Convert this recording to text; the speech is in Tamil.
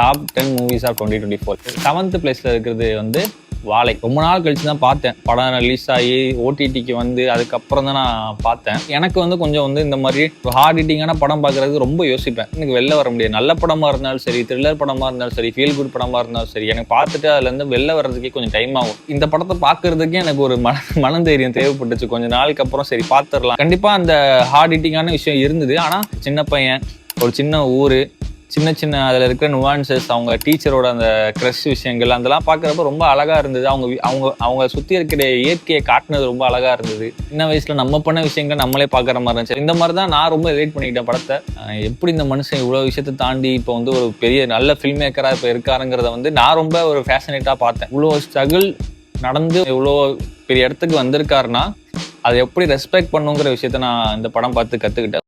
Top 10 movies of 2024. 7th பிளேஸ்ல இருக்கிறது வந்து வாழை. ரொம்ப நாள் கழிச்சு தான் பார்த்தேன். படம் ரிலீஸ் ஆகி ஓடிடிக்கு வந்து அதுக்கப்புறம் தான் நான் பார்த்தேன். எனக்கு வந்து கொஞ்சம் வந்து இந்த மாதிரி ஹார்ட் ஹிட்டிங்கான படம் பார்க்கறதுக்கு ரொம்ப யோசிப்பேன். எனக்கு வெளில வர முடியாது. நல்ல படமா இருந்தாலும் சரி, த்ரில்லர் படமா இருந்தாலும் சரி, ஃபீல் குட் படமா இருந்தாலும் சரி, எனக்கு பார்த்துட்டு அதுல இருந்து வெளில வர்றதுக்கே கொஞ்சம் டைம் ஆகும். இந்த படத்தை பார்க்கறதுக்கே எனக்கு ஒரு மனதைரியம் தேவைப்பட்டுச்சு. கொஞ்சம் நாளுக்கு அப்புறம் சரி பார்த்துடலாம். கண்டிப்பா அந்த ஹார்ட் ஹிட்டிங்கான விஷயம் இருந்தது. ஆனா சின்ன பையன், ஒரு சின்ன ஊரு, சின்ன சின்ன அதில் இருக்கிற நுவான்சஸ், அவங்க டீச்சரோட அந்த க்ரஷ் விஷயங்கள் அதெல்லாம் பார்க்குறப்ப ரொம்ப அழகாக இருந்தது. அவங்க சுற்றி இருக்கிற இயற்கையை காட்டினது ரொம்ப அழகாக இருந்தது. சின்ன வயசில் நம்ம பண்ண விஷயங்கள் நம்மளே பார்க்குற மாதிரி இருந்துச்சு. இந்த மாதிரி தான் நான் ரொம்ப ரிலேட் பண்ணிக்கிட்டேன் படத்தை. எப்படி இந்த மனுஷன் இவ்வளோ விஷயத்தை தாண்டி இப்போ வந்து ஒரு பெரிய நல்ல ஃபில்ம் மேக்கராக இப்போ இருக்காருங்கிறத வந்து நான் ரொம்ப ஒரு ஃபேஷனேட்டாக பார்த்தேன். இவ்வளோ ஸ்ட்ரகிள் நடந்து இவ்வளோ பெரிய இடத்துக்கு வந்திருக்காருன்னா அதை எப்படி ரெஸ்பெக்ட் பண்ணுங்கிற விஷயத்த நான் இந்த படம் பார்த்து கற்றுக்கிட்டேன்.